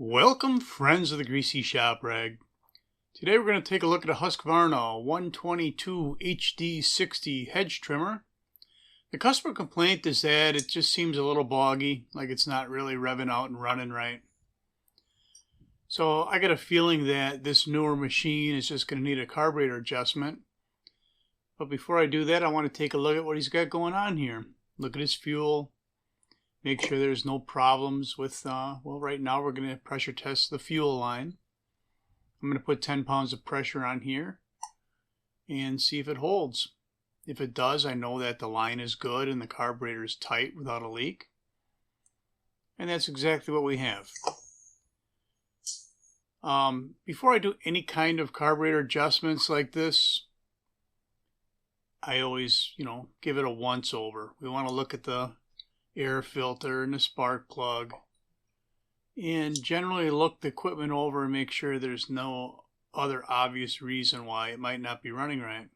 Welcome, friends of the Greasy Shop Rag. Today we're going to take a look at a Husqvarna 122HD60 Hedge trimmer. The customer complaint is that it just seems a little boggy, like it's not really revving out and running right. So I got a feeling that this newer machine is just going to need a carburetor adjustment. But before I do that, I want to take a look at what he's got going on here. Look at his fuel. Make sure there's no problems with, well, right now we're going to pressure test the fuel line. I'm going to put 10 pounds of pressure on here and see if it holds. If it does, I know that the line is good and the carburetor is tight without a leak. And that's exactly what we have. Before I do any kind of carburetor adjustments like this, I always, give it a once over. We want to look at the air filter and the spark plug, and generally look the equipment over and make sure there's no other obvious reason why it might not be running right.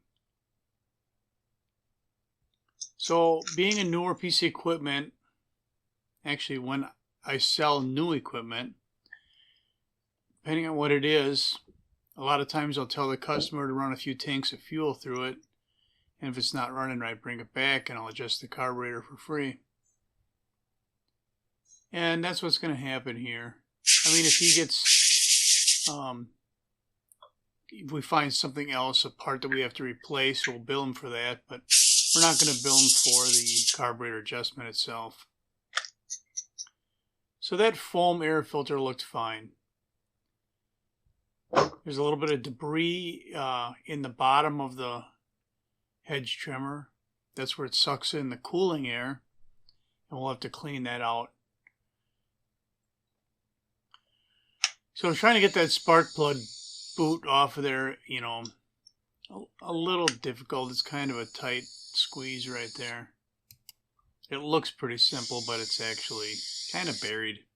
So being a newer piece of equipment, actually when I sell new equipment, depending on what it is, a lot of times I'll tell the customer to run a few tanks of fuel through it, and if it's not running right, bring it back and I'll adjust the carburetor for free. And that's what's going to happen here. I mean, if he gets, if we find something else, a part that we have to replace, we'll bill him for that. But we're not going to bill him for the carburetor adjustment itself. So that foam air filter looked fine. There's a little bit of debris in the bottom of the hedge trimmer. That's where it sucks in the cooling air. And we'll have to clean that out. So I'm trying to get that spark plug boot off of there, a little difficult. It's kind of a tight squeeze right there. It looks pretty simple, but it's actually kind of buried.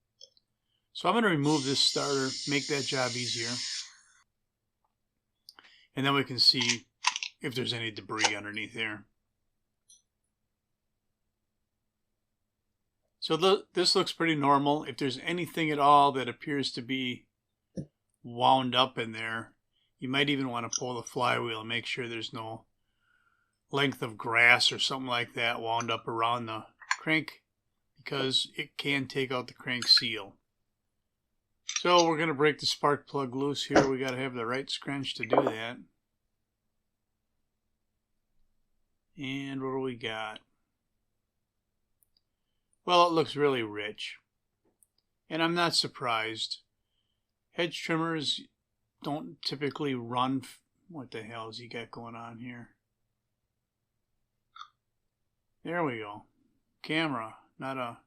So I'm going to remove this starter, make that job easier. And then we can see if there's any debris underneath there. So this looks pretty normal. If there's anything at all that appears to be wound up in there, you might even want to pull the flywheel and make sure there's no length of grass or something like that wound up around the crank, because it can take out the crank seal. So we're going to break the spark plug loose here. We got to have the right scrunch to do that. And what do we got? Well, it looks really rich, and I'm not surprised. Hedge trimmers don't typically run. What the hell has he got going on here? There we go. Camera, not a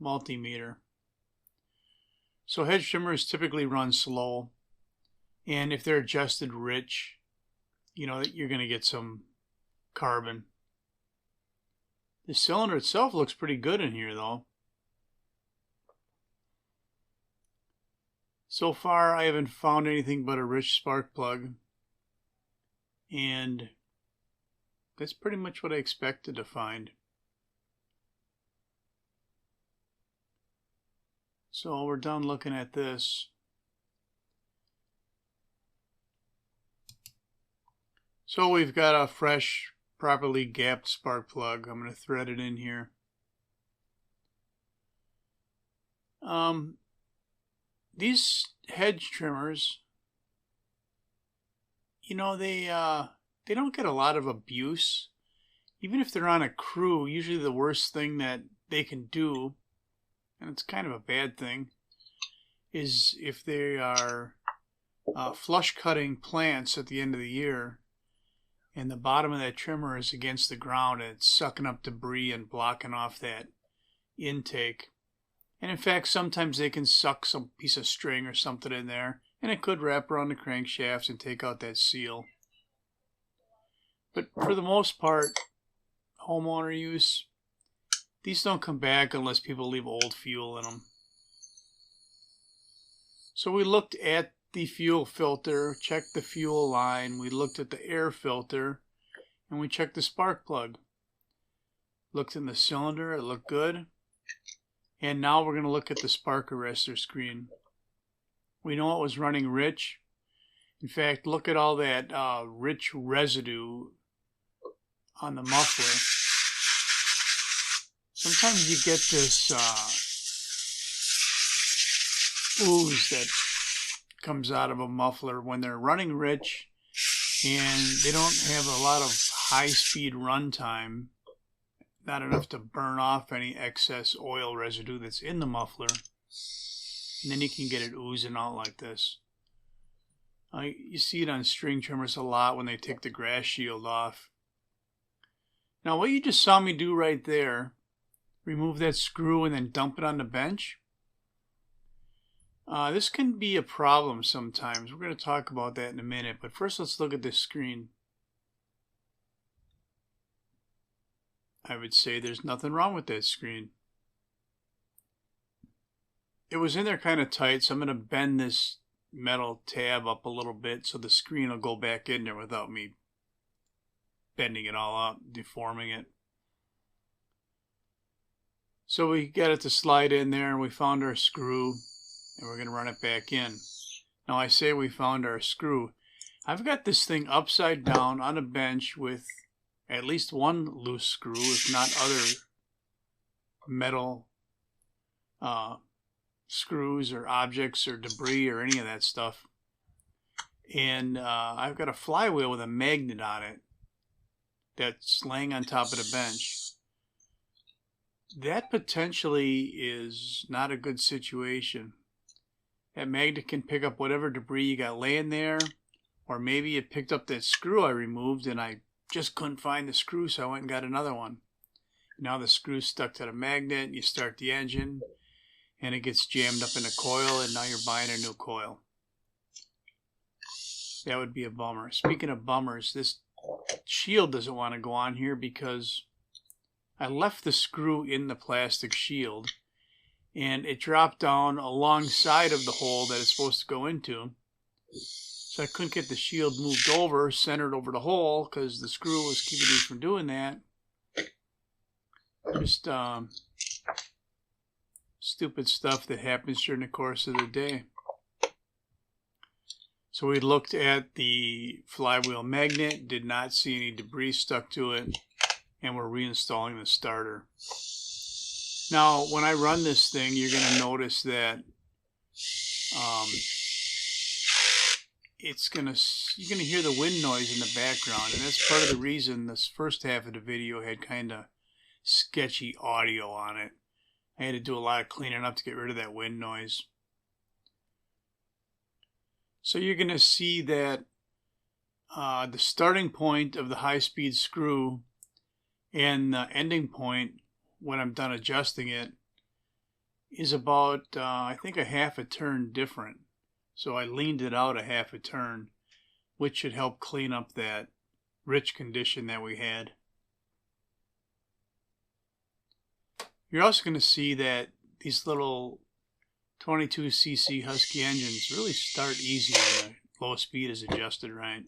multimeter. So hedge trimmers typically run slow, and if they're adjusted rich, you're going to get some carbon. The cylinder itself looks pretty good in here, though. So far, I haven't found anything but a rich spark plug. And that's pretty much what I expected to find. So we're done looking at this. So we've got a fresh, properly gapped spark plug. I'm going to thread it in here. These hedge trimmers, they don't get a lot of abuse. Even if they're on a crew, usually the worst thing that they can do, and it's kind of a bad thing, is if they are flush cutting plants at the end of the year, and the bottom of that trimmer is against the ground and it's sucking up debris and blocking off that intake. And in fact, sometimes they can suck some piece of string or something in there, and it could wrap around the crankshafts and take out that seal. But for the most part, homeowner use, these don't come back unless people leave old fuel in them. So we looked at the fuel filter, checked the fuel line, we looked at the air filter, and we checked the spark plug. Looked in the cylinder, it looked good. And now we're going to look at the spark arrestor screen. We know it was running rich. In fact, look at all that rich residue on the muffler. Sometimes you get this ooze that comes out of a muffler when they're running rich and they don't have a lot of high-speed run time, not enough to burn off any excess oil residue that's in the muffler, and then you can get it oozing out like this. You see it on string trimmers a lot when they take the grass shield off. Now what you just saw me do right there, remove that screw and then dump it on the bench, this can be a problem sometimes. We're going to talk about that in a minute, but first let's look at this screen. I would say there's nothing wrong with that screen. It was in there kind of tight, so I'm going to bend this metal tab up a little bit so the screen will go back in there without me bending it all up, deforming it. So we got it to slide in there, and we found our screw, and we're going to run it back in. Now I say we found our screw. I've got this thing upside down on a bench with at least one loose screw, if not other metal screws or objects or debris or any of that stuff. And I've got a flywheel with a magnet on it that's laying on top of the bench. That potentially is not a good situation. That magnet can pick up whatever debris you got laying there, or maybe it picked up that screw I removed and I just couldn't find the screw, so I went and got another one. Now the screw's stuck to the magnet, you start the engine, and it gets jammed up in a coil, and now you're buying a new coil. That would be a bummer. Speaking of bummers, this shield doesn't want to go on here because I left the screw in the plastic shield, and it dropped down alongside of the hole that it's supposed to go into. So I couldn't get the shield moved over, centered over the hole, because the screw was keeping me from doing that. Just stupid stuff that happens during the course of the day. So we looked at the flywheel magnet, did not see any debris stuck to it, and we're reinstalling the starter. Now, when I run this thing, you're going to notice that you're going to hear the wind noise in the background, and that's part of the reason this first half of the video had kind of sketchy audio on it. I had to do a lot of cleaning up to get rid of that wind noise. So you're going to see that the starting point of the high-speed screw and the ending point, when I'm done adjusting it, is about, I think, a half a turn different. So I leaned it out a half a turn, which should help clean up that rich condition that we had. You're also going to see that these little 22cc Husky engines really start easy when the low speed is adjusted right.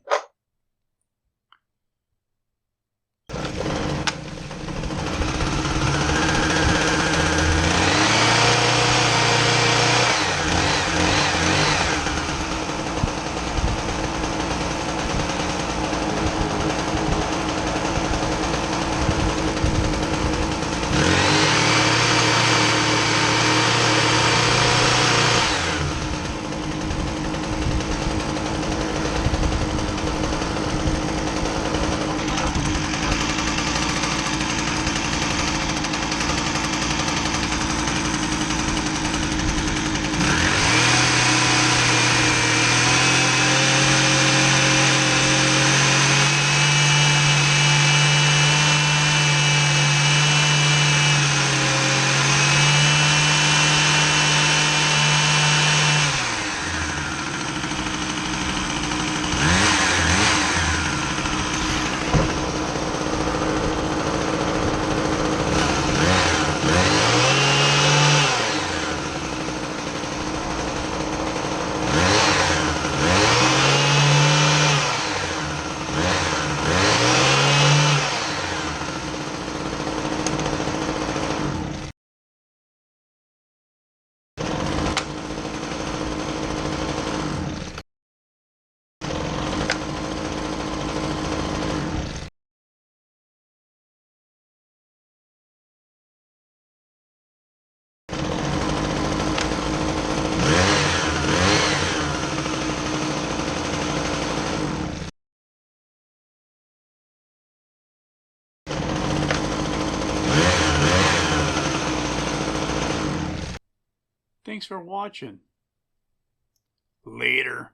Thanks for watching. Later.